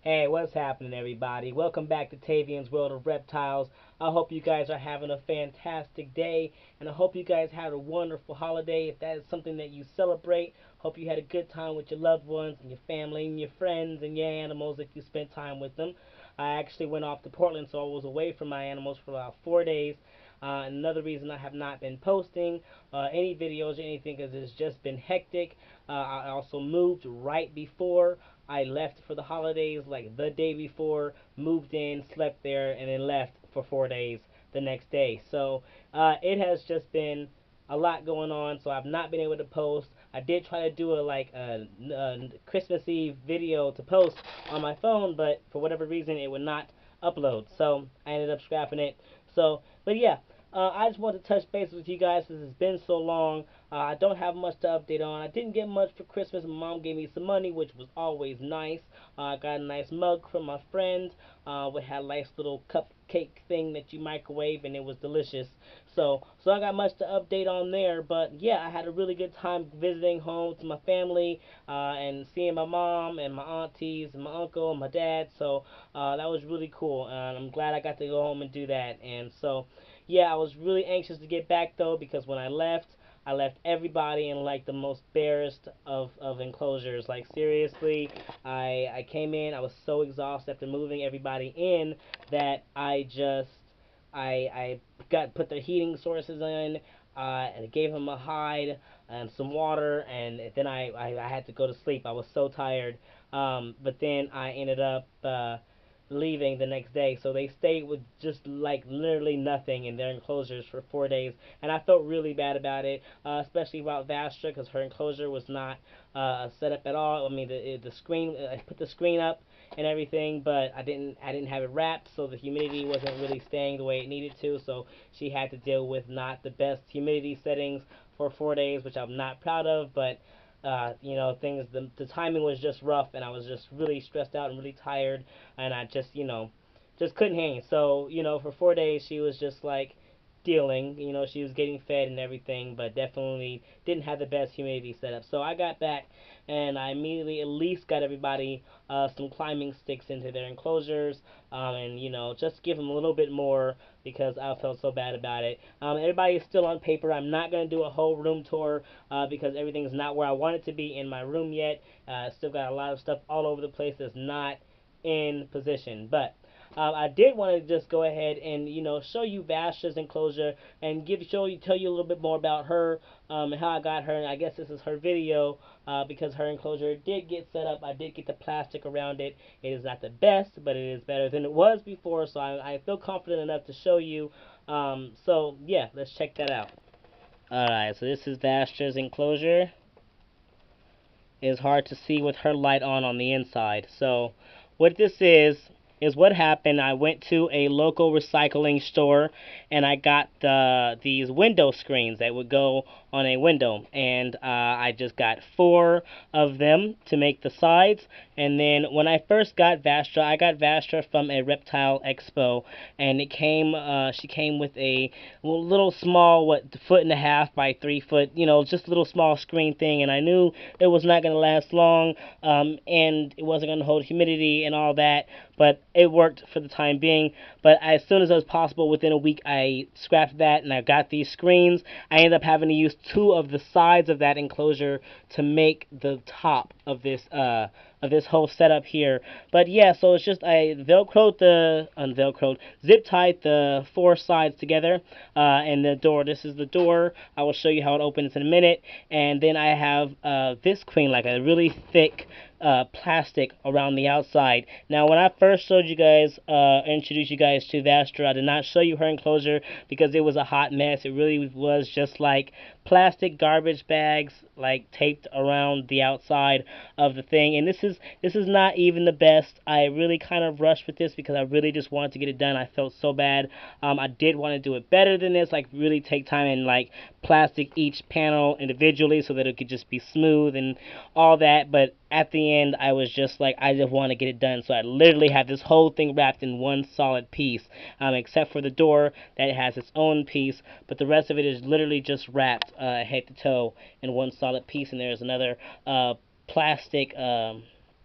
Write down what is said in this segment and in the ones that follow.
Hey, what's happening, everybody? Welcome back to Tavian's World of Reptiles. I hope you guys are having a fantastic day, and I hope you guys had a wonderful holiday. If that is something that you celebrate, hope you had a good time with your loved ones and your family and your friends and your animals if you spent time with them. I actually went off to Portland, so I was away from my animals for about 4 days. Another reason I have not been posting any videos or anything is it's just been hectic. I also moved right before I left for the holidays, like the day before, moved in, slept there, and then left for 4 days the next day. So it has just been a lot going on, so I've not been able to post. I did try to do a Christmas Eve video to post on my phone, but for whatever reason it would not upload. So I ended up scrapping it. So, but yeah, I just want to touch base with you guys since it's been so long. I don't have much to update on. I didn't get much for Christmas. My mom gave me some money, which was always nice. I got a nice mug from my friend. We had a nice little cupcake thing that you microwave, and it was delicious. So I got much to update on there. But yeah, I had a really good time visiting home to my family and seeing my mom and my aunties and my uncle and my dad. So that was really cool, and I'm glad I got to go home and do that. And so yeah, I was really anxious to get back though because when I left everybody in like the most barest of enclosures. Like seriously, I came in, I was so exhausted after moving everybody in that I got put the heating sources in, and gave him a hide and some water, and then I had to go to sleep. I was so tired. But then I ended up leaving the next day. So they stayed with just like literally nothing in their enclosures for 4 days, and I felt really bad about it, especially about Vastra because her enclosure was not set up at all. I mean, the screen, I put the screen up and everything, but I didn't have it wrapped, so the humidity wasn't really staying the way it needed to. So she had to deal with not the best humidity settings for 4 days, which I'm not proud of, but the timing was just rough, and I was just really stressed out and really tired, and I just couldn't hang. So for 4 days she was just like dealing. She was getting fed and everything, but definitely didn't have the best humidity setup. So I got back and I immediately at least got everybody some climbing sticks into their enclosures, and just give them a little bit more because I felt so bad about it. Everybody is still on paper. I'm not gonna do a whole room tour because everything's not where I want it to be in my room yet. Still got a lot of stuff all over the place that's not in position, but I did want to just go ahead and show you Vastra's enclosure and tell you a little bit more about her, and how I got her. And I guess this is her video because her enclosure did get set up. I did get the plastic around it. It is not the best, but it is better than it was before. So I feel confident enough to show you. So yeah, let's check that out. Alright, so this is Vastra's enclosure. It is hard to see with her light on the inside. So what this is what happened. I went to a local recycling store and I got these window screens that would go on a window, and I just got four of them to make the sides. And then when I first got Vastra, I got Vastra from a reptile expo, and she came with a little small, foot and a half by 3 foot, just a little small screen thing, and I knew it was not going to last long, and it wasn't going to hold humidity and all that, but it worked for the time being. But as soon as it was possible, within a week, I scrapped that and I got these screens. I ended up having to use two of the sides of that enclosure to make the top of this whole setup here. But yeah, so it's just I zip tied the four sides together, and the door. This is the door. I will show you how it opens in a minute. And then I have this queen, like a really thick plastic around the outside. Now, when I first showed you guys, introduced you guys to Vastra, I did not show you her enclosure because it was a hot mess. It really was just like plastic garbage bags, like taped around the outside of the thing. And this is not even the best. I really kind of rushed with this because I really just wanted to get it done. I felt so bad. I did want to do it better than this, like really take time and like plastic each panel individually so that it could just be smooth and all that. But at the end, I was just like, I just want to get it done. So I literally have this whole thing wrapped in one solid piece, except for the door that has its own piece. But the rest of it is literally just wrapped head to toe in one solid piece. And there's another plastic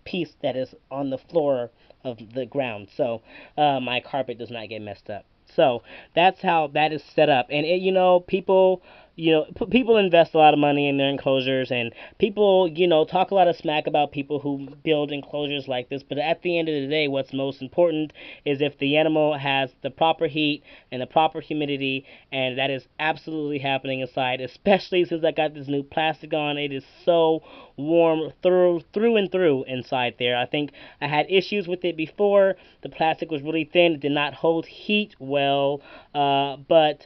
piece that is on the floor of the ground, so my carpet does not get messed up. So that's how that is set up, and people. People invest a lot of money in their enclosures, and people, talk a lot of smack about people who build enclosures like this. But at the end of the day, what's most important is if the animal has the proper heat and the proper humidity, and that is absolutely happening inside. Especially since I got this new plastic on, it is so warm through and through inside there. I think I had issues with it before. The plastic was really thin; it did not hold heat well, but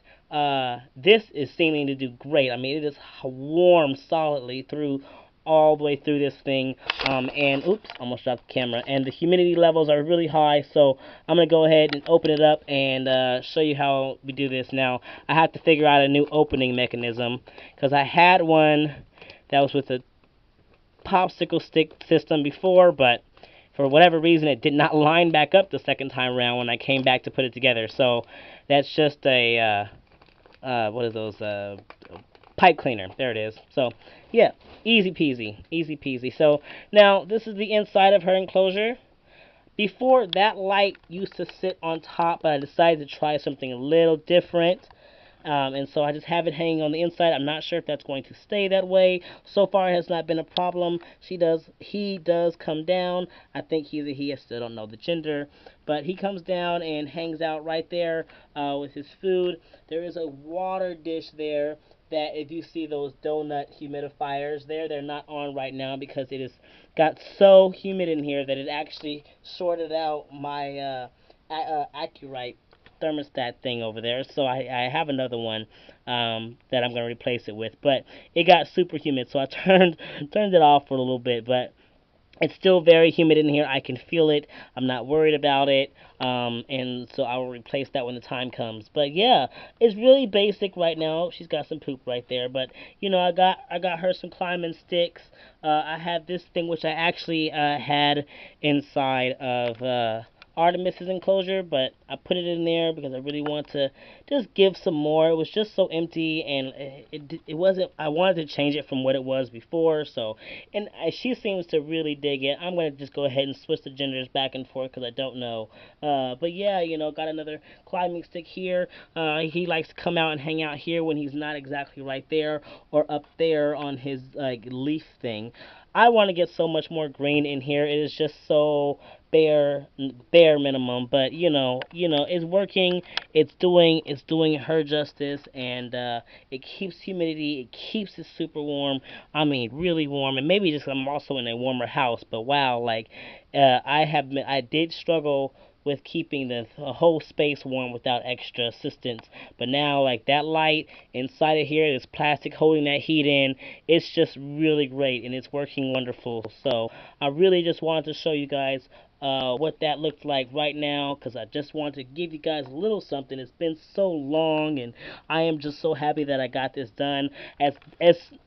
this is seeming to do great. I mean, it is warm solidly through all the way through this thing. And oops, almost dropped the camera. And the humidity levels are really high, so I'm gonna go ahead and open it up and show you how we do this. Now, I have to figure out a new opening mechanism because I had one that was with a popsicle stick system before, but for whatever reason it did not line back up the second time around when I came back to put it together. So that's just a what is those, pipe cleaner. There it is. So yeah, easy peasy, easy peasy. So now this is the inside of her enclosure. Before, that light used to sit on top, but I decided to try something a little different. And so I just have it hanging on the inside. I'm not sure if that's going to stay that way. So far, it has not been a problem. He does come down. I think he's a he. I still don't know the gender, but he comes down and hangs out right there with his food. There is a water dish there that, if you see those donut humidifiers there, they're not on right now because it has got so humid in here that it actually shorted out my Accurite thermostat thing over there. So I have another one that I'm going to replace it with. But it got super humid, so I turned it off for a little bit. But it's still very humid in here. I can feel it. I'm not worried about it. And so I will replace that when the time comes. But yeah, it's really basic right now. She's got some poop right there. But I got her some climbing sticks. I have this thing which I actually had inside of Artemis's enclosure, but I put it in there because I really want to just give some more. It was just so empty, and it wasn't. I wanted to change it from what it was before. So, and she seems to really dig it. I'm gonna just go ahead and switch the genders back and forth because I don't know. But yeah, got another climbing stick here. He likes to come out and hang out here when he's not exactly right there or up there on his like leaf thing. I want to get so much more green in here. It is just so bare minimum, but it's working. It's doing her justice, and it keeps humidity. It keeps it super warm. I mean, really warm, and maybe just I'm also in a warmer house. But wow, like I did struggle with keeping the whole space warm without extra assistance. But now, like that light inside of here, this plastic holding that heat in, it's just really great and it's working wonderful. So I really just wanted to show you guys what that looks like right now because I just want to give you guys a little something. It's been so long, and I am just so happy that I got this done. As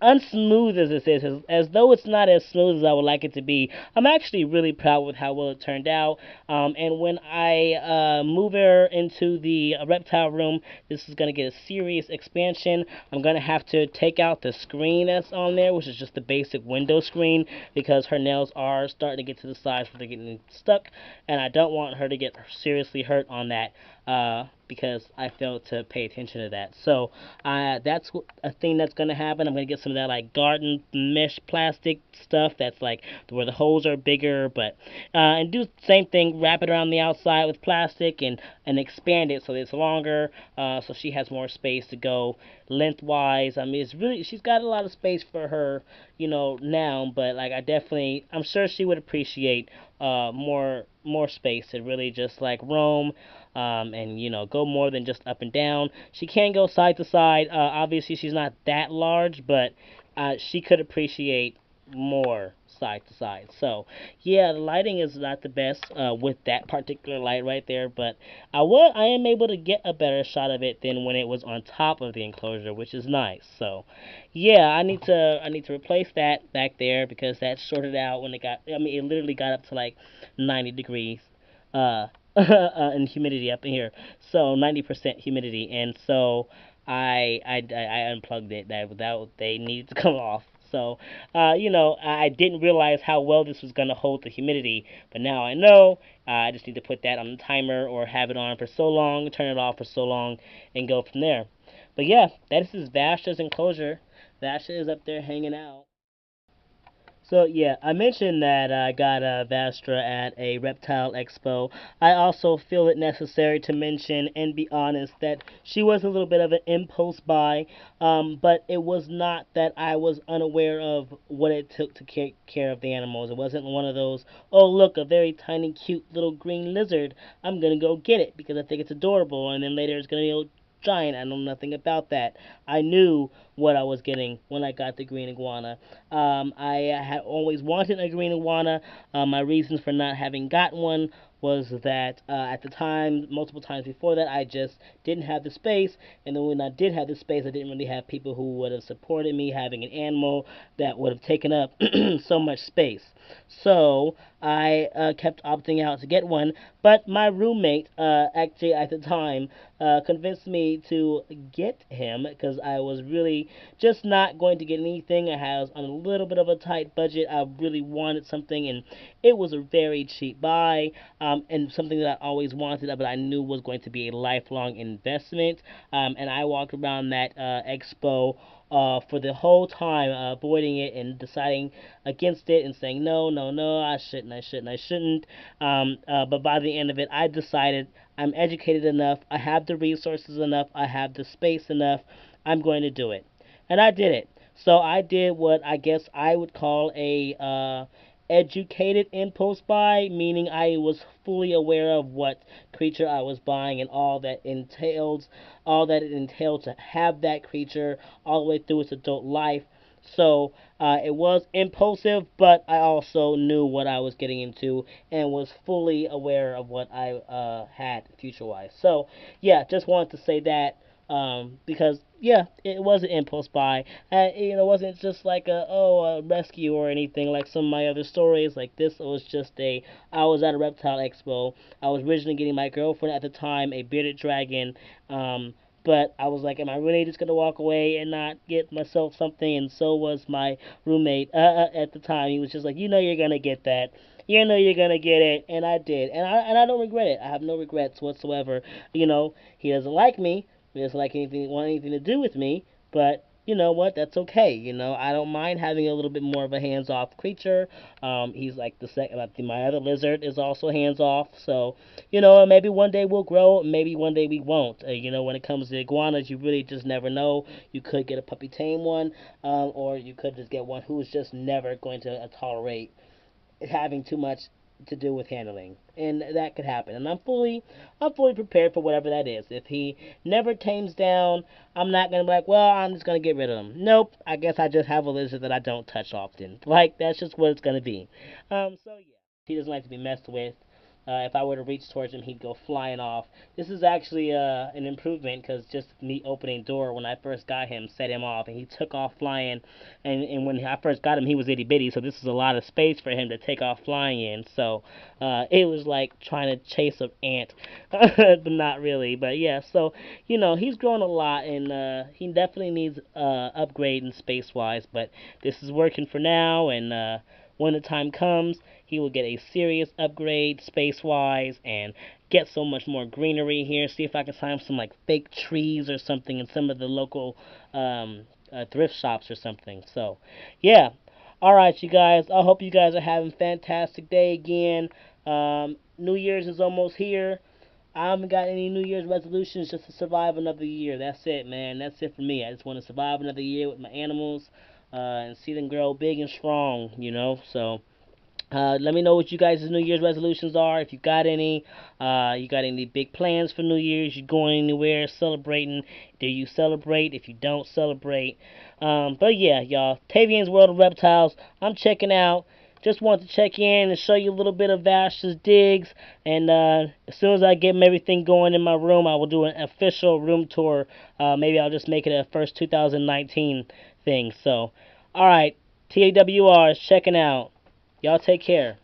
unsmooth as this is, as though it's not as smooth as I would like it to be, I'm actually really proud with how well it turned out. And when I move her into the reptile room, this is going to get a serious expansion. I'm going to have to take out the screen that's on there, which is just the basic window screen, because her nails are starting to get to the size where they're getting stuck, and I don't want her to get seriously hurt on that because I failed to pay attention to that. So that's a thing that's going to happen. I'm going to get some of that like garden mesh plastic stuff that's like where the holes are bigger, but and do the same thing, wrap it around the outside with plastic and expand it so that it's longer, so she has more space to go lengthwise. I mean, she's got a lot of space for her, now, but like I'm sure she would appreciate more space to really just like roam, and go more than just up and down. She can go side to side. Obviously, she's not that large, but she could appreciate more side to side. So yeah, the lighting is not the best with that particular light right there, but I am able to get a better shot of it than when it was on top of the enclosure, which is nice. So yeah, I need to replace that back there because that shorted out when it literally got up to like 90 degrees and humidity up in here, so 90% humidity, and so I unplugged it. That they needed to come off. So, I didn't realize how well this was going to hold the humidity, but now I know. I just need to put that on the timer or have it on for so long, turn it off for so long, and go from there. But yeah, that is Vastra's enclosure. Vastra is up there hanging out. So yeah, I mentioned that I got Vastra at a reptile expo. I also feel it necessary to mention and be honest that she was a little bit of an impulse buy, but it was not that I was unaware of what it took to take care of the animals. It wasn't one of those, oh look, a very tiny, cute little green lizard. I'm gonna go get it because I think it's adorable, and then later it's gonna be a giant. I know nothing about that. I knew what I was getting when I got the green iguana. I had always wanted a green iguana. My reasons for not having gotten one was that at the time, multiple times before that, I just didn't have the space. And then when I did have the space, I didn't really have people who would have supported me having an animal that would have taken up so much space. So I kept opting out to get one. But my roommate, actually at the time, convinced me to get him because I was really just not going to get anything. I was on a little bit of a tight budget. I really wanted something, and it was a very cheap buy, and something that I always wanted, but I knew was going to be a lifelong investment. And I walked around that expo for the whole time, avoiding it and deciding against it and saying no, no, no, I shouldn't. But by the end of it, I decided I'm educated enough, I have the resources enough, I have the space enough, I'm going to do it. And I did it. So I did what I guess I would call a educated impulse buy, meaning I was fully aware of what creature I was buying and all that it entailed to have that creature all the way through its adult life. So it was impulsive, but I also knew what I was getting into and was fully aware of what I had future wise. So yeah, just wanted to say that because yeah, it was an impulse buy. It wasn't just like a rescue or anything like some of my other stories. Like this was just I was at a reptile expo. I was originally getting my girlfriend at the time a bearded dragon. But I was like, am I really just gonna walk away and not get myself something? And so was my roommate at the time. He was just like, you're gonna get that. You're gonna get it, and I did, and I don't regret it. I have no regrets whatsoever. He doesn't like me. He doesn't like want anything to do with me. But you know what? That's okay. I don't mind having a little bit more of a hands-off creature. He's like the second. Like my other lizard is also hands-off. So maybe one day we'll grow. Maybe one day we won't. When it comes to iguanas, you really just never know. You could get a puppy tame one, or you could just get one who's just never going to tolerate having too much to do with handling, and that could happen. And I'm fully prepared for whatever that is. If he never tames down, I'm not gonna be like, well, I'm just gonna get rid of him. Nope. I guess I just have a lizard that I don't touch often. Like that's just what it's gonna be. So yeah, he doesn't like to be messed with. If I were to reach towards him, he'd go flying off. This is actually an improvement because just me opening door when I first got him set him off, and he took off flying. And when I first got him, he was itty bitty, so this is a lot of space for him to take off flying in. So it was like trying to chase an ant, but not really. But yeah, so he's grown a lot, and he definitely needs upgrading space wise. But this is working for now, and when the time comes, he will get a serious upgrade space wise and get so much more greenery here. See if I can find some like fake trees or something in some of the local thrift shops or something. So, yeah. All right, you guys. I hope you guys are having a fantastic day again. New Year's is almost here. I haven't got any New Year's resolutions just to survive another year. That's it, man. That's it for me. I just want to survive another year with my animals and see them grow big and strong. So let me know what you guys' New Year's resolutions are. If you got any, you got any big plans for New Year's? You going anywhere? Celebrating? Do you celebrate? If you don't celebrate, but yeah, y'all. Tavian's World of Reptiles. I'm checking out. Just wanted to check in and show you a little bit of Vastra's digs. And as soon as I get everything going in my room, I will do an official room tour. Maybe I'll just make it a first 2019 thing. So, all right, TAWR is checking out. Y'all take care.